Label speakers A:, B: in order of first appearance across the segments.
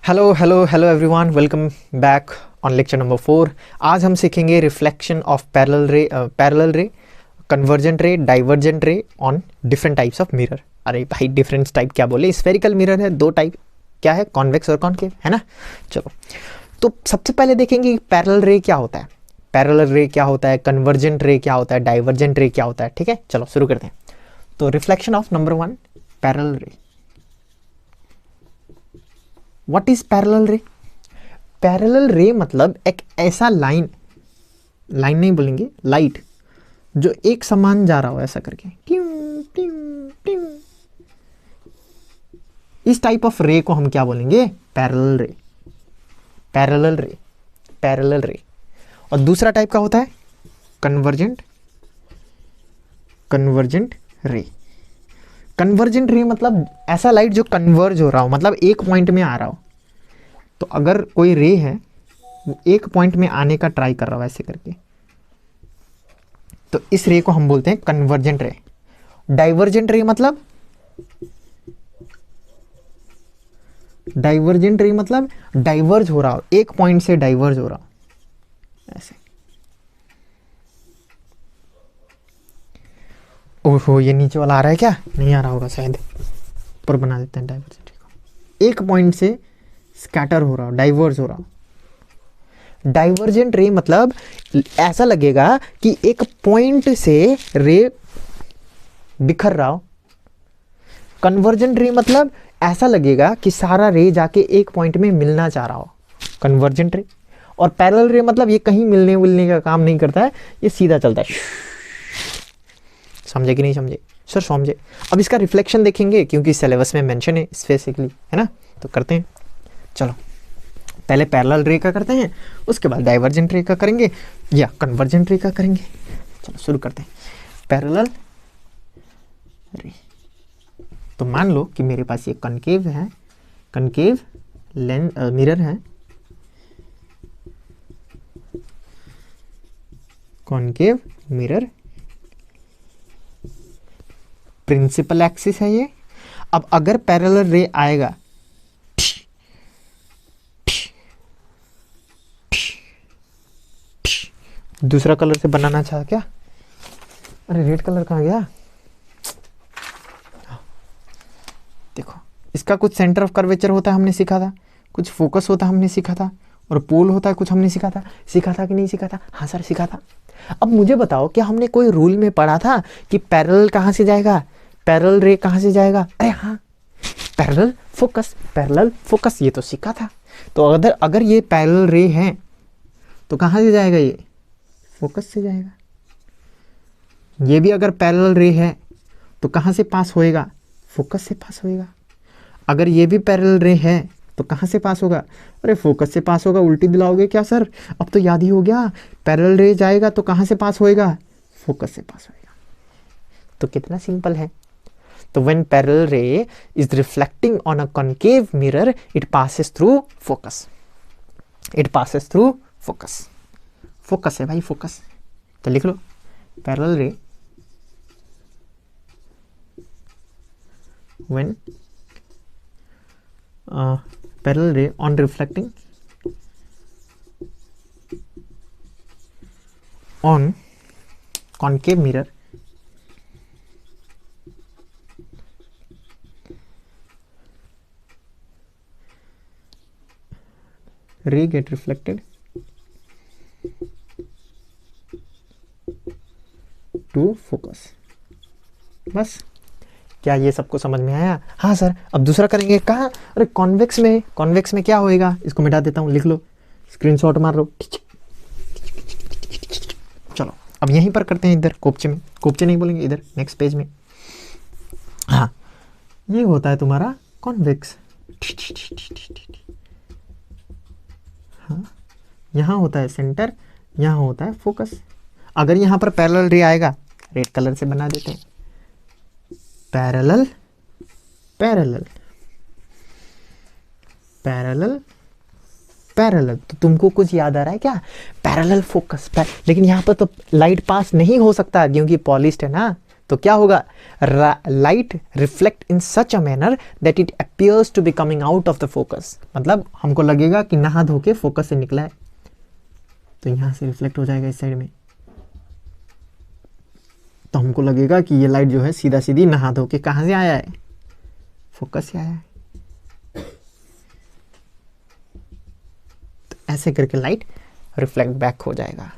A: Hello hello hello everyone, welcome back on lecture number 4। आज हम सीखेंगे रिफ्लेक्शन ऑफ पैरेलल रे, कन्वर्जेंट रे, डाइवर्जेंट रे on different types of mirror. अरे भाई, डिफरेंट टाइप क्या बोले, स्फेरिकल मिरर है, दो टाइप, क्या है, कॉन्वेक्स और कॉनकेव, है ना। चलो, तो सबसे पहले देखेंगे पैरेलल रे क्या होता है, पैरेलल रे क्या होता है, कन्वर्जेंट रे क्या होता है, डाइवर्जेंट रे क्या होता है। ठीक है, चलो शुरू करते हैं। तो रिफ्लेक्शन ऑफ नंबर 1, पैरेलल रे। व्हाट इज पैरेलल रे? पैरेलल रे मतलब एक ऐसा लाइन नहीं बोलेंगे, लाइट जो एक समान जा रहा हो ऐसा करके, ट्यूं ट्यूं ट्यूं, इस टाइप ऑफ रे को हम क्या बोलेंगे? पैरेलल रे, पैरेलल रे, पैरेलल रे। और दूसरा टाइप का होता है कन्वर्जेंट, कन्वर्जेंट रे। कन्वर्जेंट रे मतलब ऐसा लाइट जो कन्वर्ज हो रहा हो, मतलब एक पॉइंट में आ रहा हो। तो अगर कोई रे है वो एक पॉइंट में आने का ट्राई कर रहा हो ऐसे करके, तो इस रे को हम बोलते हैं कन्वर्जेंट रे। डाइवर्जेंट रे मतलब, डाइवर्जेंट रे मतलब डाइवर्ज हो रहा हो, एक पॉइंट से डाइवर्ज हो रहा हो ऐसे। ओहो, ये नीचे वाला आ रहा है क्या? नहीं आ रहा होगा शायद, पर बना देते हैं डाइवर्जेंट रे को। एक पॉइंट से स्कैटर हो रहा हो, डाइवर्ज हो रहा हो। डाइवर्जेंट रे मतलब ऐसा लगेगा कि एक पॉइंट से रे बिखर रहा हो। कन्वर्जेंट रे मतलब ऐसा लगेगा कि सारा रे जाके एक पॉइंट में मिलना चाह रहा हो, कन्वर्जेंट रे। और पैरेलल रे मतलब ये कहीं मिलने मिलने का काम नहीं करता है, ये सीधा चलता है। समझे कि नहीं समझे? सर समझे। अब इसका रिफ्लेक्शन देखेंगे क्योंकि सिलेबस में मेंशन है स्पेसिफिकली, है ना, तो करते हैं। चलो, पहले पैरेलल रे का करते हैं, उसके बाद डाइवर्जेंट रे का करेंगे या कन्वर्जेंट रे का करेंगे। चलो शुरू करते हैं। पैरेलल रे, तो मान लो कि मेरे पास ये कनकेव है, कनकेव लेंस मिरर है, कॉनकेव मिरर, प्रिंसिपल एक्सिस है ये। अब अगर पैरेलल रे आएगा, दूसरा कलर से बनाना चाहा क्या? अरे रेड कलर कहाँ गया? देखो, इसका कुछ सेंटर ऑफ कर्वेचर होता है, हमने सीखा था, कुछ फोकस होता है हमने सीखा था, और पोल होता है कुछ हमने सीखा था कि नहीं सीखा था? हाँ सर सीखा था। अब मुझे बताओ, क्या हमने कोई रूल में पढ़ा था कि पैरेलल कहाँ से जाएगा, पैरेलल रे कहाँ से जाएगा? अरे हाँ, पैरेलल फोकस, पैरेलल फोकस, ये तो सीखा था। तो अगर ये पैरेलल रे है तो कहाँ से जाएगा? ये फोकस से जाएगा। ये भी अगर पैरेलल रे है तो कहाँ से पास होएगा? फोकस से पास होएगा। अगर ये भी पैरेलल रे है तो कहाँ से पास होगा? अरे फोकस से पास होगा। उल्टी दिलाओगे क्या सर? अब तो याद ही हो गया, पैरेलल रे जाएगा तो कहाँ से पास होएगा? फोकस से पास होएगा। तो कितना सिंपल है। तो व्हेन पैरेलल रे is reflecting on a concave mirror, it passes through focus, it passes through focus. Focus है भाई, फोकस। तो लिख लो, पैरेलल रे व्हेन पैरेलल रे on reflecting on concave mirror, ray get reflected to focus। बस, क्या ये सबको समझ में आया? हाँ सर। अब दूसरा करेंगे कहाँ? अरे कॉन्वेक्स में, कॉन्वेक्स में क्या होएगा? इसको मिटा देता हूँ, लिख लो, स्क्रीनशॉट मार लो। चलो अब यहीं पर करते हैं, इधर कोपचे में, कोपचे नहीं बोलेंगे, इधर नेक्स्ट पेज में। हाँ, ये होता है तुम्हारा कॉन्वेक्स। हाँ, यहाँ होता है सेंटर, यहाँ होता है फोकस। अगर यहाँ पर पैरेलल रे आएगा, रेड कलर से बना देते हैं, पैरेलल, पैरेलल, पैरेलल, पैरेलल। तो तुमको कुछ याद आ रहा है क्या? पैरेलल फोकस, लेकिन यहाँ पर तो लाइट पास नहीं हो सकता क्योंकि पॉलिश्ड है ना, तो क्या होगा, light reflect in such a manner that it appears to be coming out of the focus, मतलब हमको लगेगा कि नहा धो के फोकस से निकला है, तो यहां से रिफ्लेक्ट हो जाएगा इस साइड में, तो हमको लगेगा कि ये लाइट जो है सीधा सीधी नहा धो के कहां से आया है, फोकस से आया है। तो ऐसे करके लाइट रिफ्लेक्ट बैक हो जाएगा।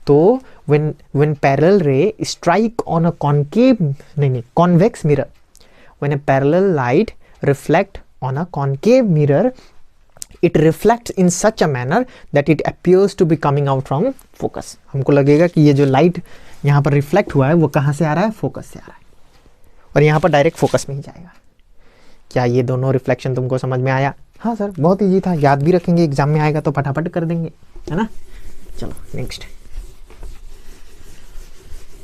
A: तो when parallel ray strike on a convex mirror, when a parallel light reflect on a concave mirror, it reflects in such a manner that it appears to be coming out from focus। हमको लगेगा कि ये जो light यहाँ पर reflect हुआ है वो कहाँ से आ रहा है, फोकस से आ रहा है, और यहाँ पर डायरेक्ट फोकस में ही जाएगा। क्या ये दोनों रिफ्लेक्शन तुमको समझ में आया? हाँ सर, बहुत ईजी था, याद भी रखेंगे, एग्जाम में आएगा तो फटाफट कर देंगे, है ना। चलो नेक्स्ट।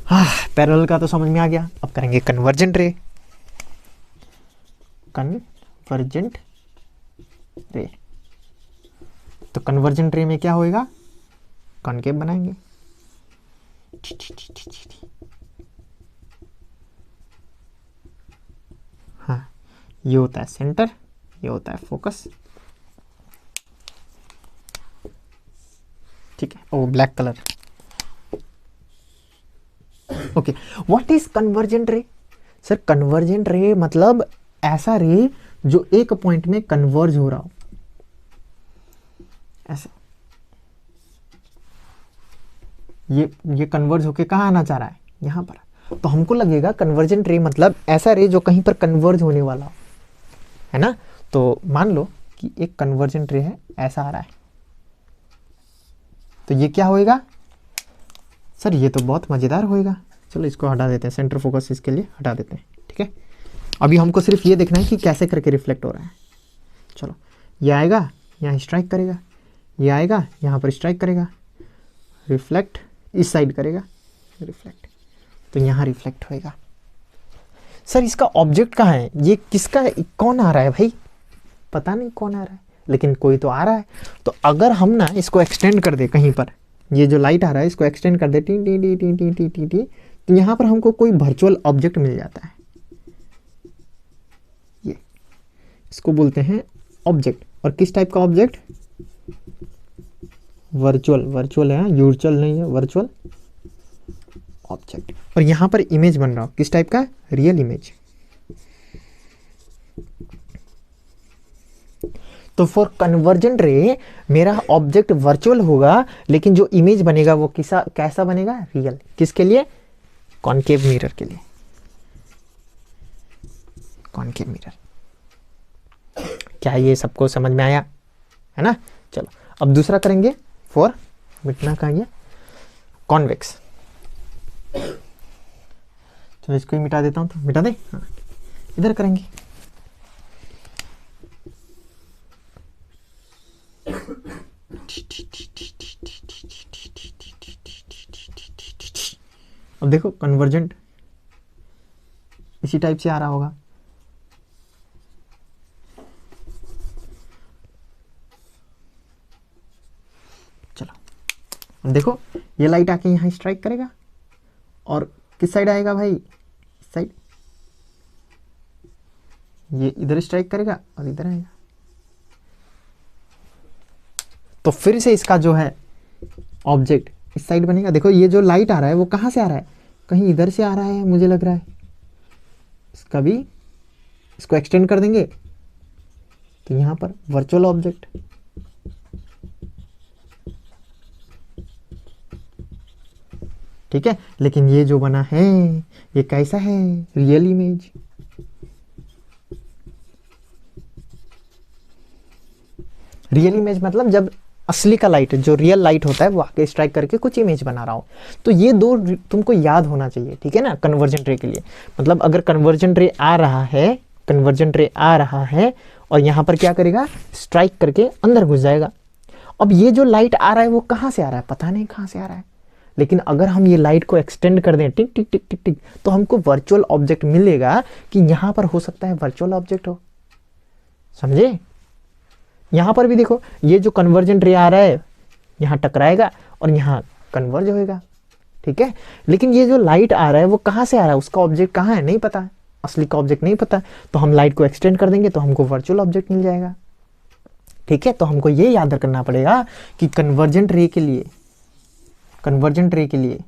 A: हाँ, पैरेलल का तो समझ में आ गया, अब करेंगे कन्वर्जेंट रे। कन्वर्जेंट रे, तो कन्वर्जेंट रे में क्या होएगा, कॉनकेव बनाएंगे। हाँ, ये होता है सेंटर, ये होता है फोकस, ठीक है। Oh black colour, okay. What is convergent ray? Sir convergent ray मतलब ऐसा रे जो एक पॉइंट में कन्वर्ज हो रहा हो, ऐसे ये कन्वर्ज होके कहाँ आना चाह रहा है, यहां पर। तो हमको लगेगा कन्वर्जेंट रे मतलब ऐसा रे जो कहीं पर कन्वर्ज होने वाला हो, है ना। तो मान लो कि एक कन्वर्जेंट रे है, ऐसा आ रहा है, तो ये क्या होएगा सर, ये तो बहुत मजेदार होएगा। चलो इसको हटा देते हैं, सेंटर फोकस इसके लिए हटा देते हैं, ठीक है। अभी हमको सिर्फ ये देखना है कि कैसे करके रिफ्लेक्ट हो रहा है। चलो, ये आएगा यहाँ स्ट्राइक करेगा, ये आएगा यहाँ पर स्ट्राइक करेगा, रिफ्लेक्ट इस साइड करेगा, रिफ्लेक्ट, तो यहाँ रिफ्लेक्ट होएगा। सर इसका ऑब्जेक्ट कहाँ है, ये किसका है, कौन आ रहा है भाई, पता नहीं कौन आ रहा है, लेकिन कोई तो आ रहा है। तो अगर हम ना इसको एक्सटेंड कर दे कहीं पर, ये जो लाइट आ रहा है इसको एक्सटेंड कर दे टी टी टी टी टी टी टी टी, तो यहाँ पर हमको कोई वर्चुअल ऑब्जेक्ट मिल जाता है। ये इसको बोलते हैं ऑब्जेक्ट। और किस टाइप का ऑब्जेक्ट, वर्चुअल, वर्चुअल है, यूजुअल नहीं है, वर्चुअल ऑब्जेक्ट। और यहाँ पर इमेज बन रहा हो किस टाइप का, रियल इमेज। तो फॉर कन्वर्जेंट रे मेरा ऑब्जेक्ट वर्चुअल होगा, लेकिन जो इमेज बनेगा वो कैसा बनेगा, रियल। किसके लिए, कॉनकेव मिरर के लिए, कॉनकेव मिरर। क्या ये सबको समझ में आया, है ना। चलो अब दूसरा करेंगे, फॉर मिटना का ये कॉन्वेक्स। चलो इसको ही मिटा देता हूं, तो मिटा दे, हाँ इधर करेंगे। अब देखो कन्वर्जेंट इसी टाइप से आ रहा होगा। चलो अब देखो ये लाइट आके यहां स्ट्राइक करेगा, और किस साइड आएगा भाई, इस साइड, ये इधर स्ट्राइक करेगा और इधर आएगा। तो फिर से इसका जो है ऑब्जेक्ट इस साइड बनेगा। देखो ये जो लाइट आ रहा है वो कहां से आ रहा है, कहीं इधर से आ रहा है मुझे लग रहा है। इसका भी, इसको एक्सटेंड कर देंगे तो यहां पर वर्चुअल ऑब्जेक्ट, ठीक है। लेकिन ये जो बना है ये कैसा है, रियल इमेज। रियल इमेज मतलब जब असली का लाइट, जो रियल लाइट होता है वो आके स्ट्राइक करके कुछ इमेज बना रहा हो। तो ये दो तुमको याद होना चाहिए, ठीक है ना, कन्वर्जेंट रे के लिए। मतलब अगर कन्वर्जेंट रे आ रहा है, कन्वर्जेंट रे आ रहा है और यहाँ पर क्या करेगा, स्ट्राइक करके अंदर घुस जाएगा। अब ये जो लाइट आ रहा है वो कहाँ से आ रहा है, पता नहीं कहाँ से आ रहा है, लेकिन अगर हम ये लाइट को एक्सटेंड कर दें टिक टिक टिक टिक टिक, तो हमको वर्चुअल ऑब्जेक्ट मिलेगा कि यहाँ पर हो सकता है वर्चुअल ऑब्जेक्ट हो, समझे। यहां पर भी देखो ये जो कन्वर्जेंट रे आ रहा है यहाँ टकराएगा और यहाँ कन्वर्ज होएगा, ठीक है। लेकिन ये जो लाइट आ रहा है वो कहाँ से आ रहा है, उसका ऑब्जेक्ट कहाँ है नहीं पता है, असली का ऑब्जेक्ट नहीं पता, तो हम लाइट को एक्सटेंड कर देंगे तो हमको वर्चुअल ऑब्जेक्ट मिल जाएगा। ठीक है, तो हमको ये याद करना पड़ेगा कि कन्वर्जेंट रे के लिए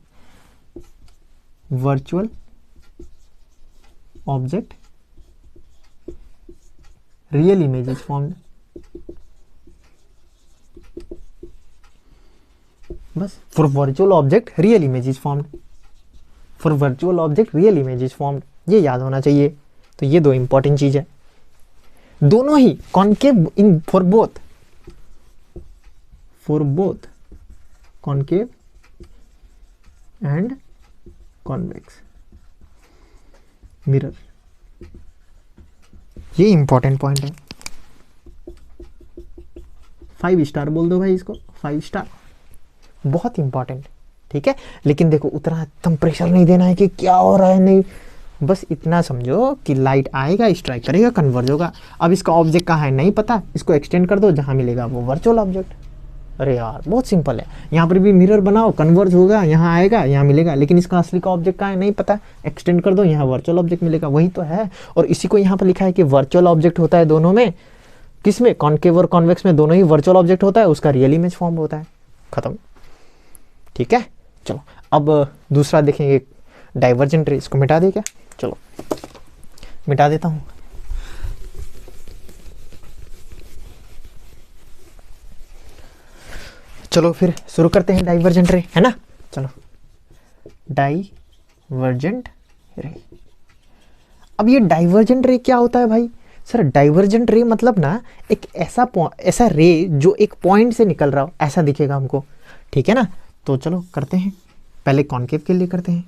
A: virtual object real image is formed. बस for virtual object real image is formed, for virtual object real image is formed, ये याद होना चाहिए। तो ये दो इंपॉर्टेंट चीज है, दोनों ही concave in for both concave and convex mirror, ये इंपॉर्टेंट पॉइंट है। 5 स्टार बोल दो भाई इसको, 5 स्टार, बहुत इंपॉर्टेंट। ठीक है, लेकिन देखो उतना एकदम प्रेशर नहीं देना है कि क्या हो रहा है, नहीं, बस इतना समझो कि लाइट आएगा, स्ट्राइक करेगा, कन्वर्ज होगा। अब इसका ऑब्जेक्ट कहाँ है नहीं पता, इसको एक्सटेंड कर दो, जहां मिलेगा वो वर्चुअल ऑब्जेक्ट। अरे यार बहुत सिंपल है, यहाँ पर भी मिरर बनाओ, कन्वर्ज होगा, यहाँ आएगा, यहाँ मिलेगा, लेकिन इसका असली का ऑब्जेक्ट कहाँ है नहीं पता, एक्सटेंड कर दो, यहाँ वर्चुअल ऑब्जेक्ट मिलेगा, वही तो है। और इसी को यहाँ पर लिखा है कि वर्चुअल ऑब्जेक्ट होता है दोनों में, किसमें, कॉन्केव और कॉन्वेक्स में, दोनों ही वर्चुअल ऑब्जेक्ट होता है, उसका रियल इमेज फॉर्म होता है, खत्म। ठीक है, चलो अब दूसरा देखेंगे, डाइवर्जेंट रे, इसको मिटा दे क्या, चलो मिटा देता हूं। चलो फिर शुरू करते हैं डाइवर्जेंट रे, है ना। चलो डाइवर्जेंट रे। अब ये डाइवर्जेंट रे क्या होता है भाई, सर डाइवर्जेंट रे मतलब ना एक ऐसा रे जो एक पॉइंट से निकल रहा हो, ऐसा दिखेगा हमको। ठीक है ना, तो चलो करते हैं, पहले कॉन्केव के लिए करते हैं।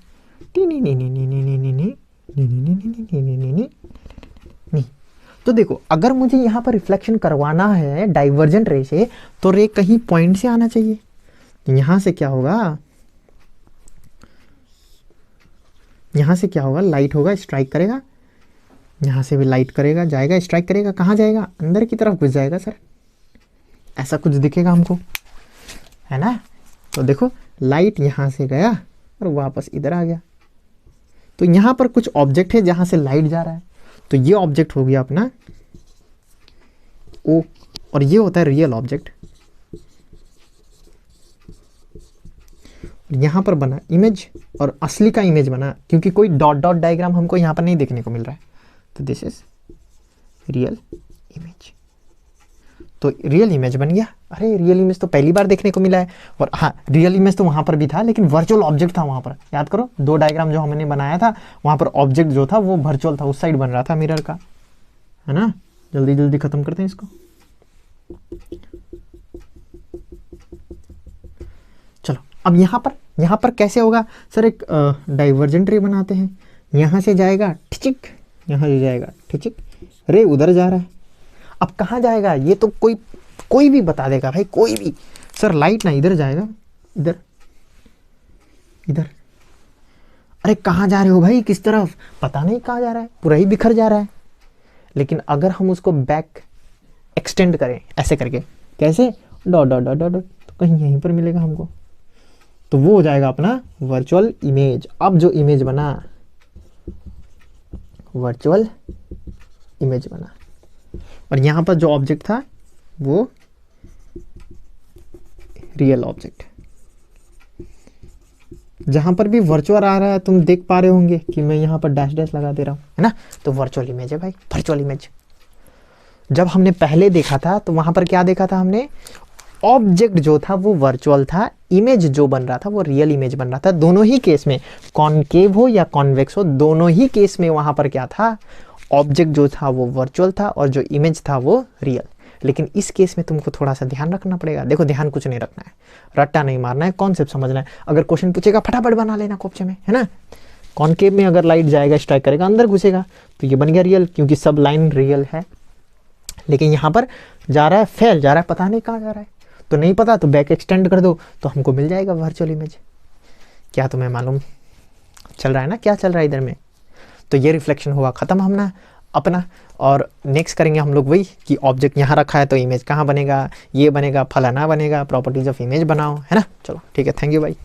A: तो देखो अगर मुझे यहाँ पर रिफ्लेक्शन करवाना है डाइवर्जेंट रे से, तो रे कहीं पॉइंट से आना चाहिए। यहाँ से क्या होगा, लाइट होगा, स्ट्राइक करेगा, यहाँ से भी लाइट करेगा, जाएगा, स्ट्राइक करेगा, कहाँ जाएगा, अंदर की तरफ घुस जाएगा सर, ऐसा कुछ दिखेगा हमको, है ना। तो देखो लाइट यहाँ से गया और वापस इधर आ गया, तो यहाँ पर कुछ ऑब्जेक्ट है जहाँ से लाइट जा रहा है, तो ये ऑब्जेक्ट हो गया अपना ओ, और ये होता है रियल ऑब्जेक्ट। यहाँ पर बना इमेज और असली का इमेज बना, क्योंकि कोई डॉट डॉट डायग्राम हमको यहाँ पर नहीं देखने को मिल रहा है, तो दिस इज रियल इमेज। तो रियल इमेज बन गया। अरे रियल इमेज तो पहली बार देखने को मिला है, और हाँ रियल इमेज तो वहाँ पर भी था, लेकिन वर्चुअल ऑब्जेक्ट था वहाँ पर, याद करो 2 डायग्राम जो हमने बनाया था, वहाँ पर ऑब्जेक्ट जो था वो वर्चुअल था, उस साइड बन रहा था मिरर का, है ना। जल्दी जल्दी खत्म करते हैं इसको। चलो अब यहाँ पर कैसे होगा सर, एक डाइवर्जेंट रे बनाते हैं, यहाँ से जाएगा ठिचिक, यहाँ से जाएगा ठिचिक, रे उधर जा रहा है, अब कहाँ जाएगा ये तो कोई भी बता देगा भाई, कोई भी। सर लाइट ना इधर जाएगा, इधर। अरे कहाँ जा रहे हो भाई, किस तरफ, पता नहीं कहाँ जा रहा है, पूरा ही बिखर जा रहा है। लेकिन अगर हम उसको बैक एक्सटेंड करें ऐसे करके, कैसे, डॉट डॉट डॉट डॉट, तो कहीं यहीं पर मिलेगा हमको, तो वो हो जाएगा अपना वर्चुअल इमेज। अब जो इमेज बना, वर्चुअल इमेज बना, और यहाँ पर जो ऑब्जेक्ट था वो रियल ऑब्जेक्ट। जहां पर भी वर्चुअल आ रहा है तुम देख पा रहे होंगे कि मैं यहाँ पर डैश डैश लगा दे रहा हूँ, है ना, तो वर्चुअल इमेज है भाई, वर्चुअल इमेज। जब हमने पहले देखा था तो वहां पर क्या देखा था हमने, ऑब्जेक्ट जो था वो वर्चुअल था, इमेज जो बन रहा था वो रियल इमेज बन रहा था। दोनों ही केस में, कॉनकेव हो या कॉन्वेक्स हो, दोनों ही केस में वहां पर क्या था, ऑब्जेक्ट जो था वो वर्चुअल था और जो इमेज था वो रियल। लेकिन इस केस में तुमको थोड़ा सा ध्यान रखना पड़ेगा। देखो ध्यान कुछ नहीं रखना है, रट्टा नहीं मारना है, कॉन्सेप्ट समझना है। अगर क्वेश्चन पूछेगा फटाफट बना लेना कॉपचे में, है ना। कॉनकेव में अगर लाइट जाएगा, स्ट्राइक करेगा, अंदर घुसेगा, तो ये बन गया रियल, क्योंकि सब लाइन रियल है। लेकिन यहाँ पर जा रहा है, फेल जा रहा है, पता नहीं कहाँ जा रहा है, तो नहीं पता, तो बैक एक्सटेंड कर दो तो हमको मिल जाएगा वर्चुअल इमेज। क्या तुम्हें मालूम चल रहा है ना क्या चल रहा है इधर में। तो ये रिफ्लेक्शन हुआ ख़त्म हमने अपना। और नेक्स्ट करेंगे हम लोग वही कि ऑब्जेक्ट यहाँ रखा है तो इमेज कहाँ बनेगा, ये बनेगा, फलाना बनेगा, प्रॉपर्टीज ऑफ इमेज बनाओ, है ना। चलो ठीक है, थैंक यू भाई।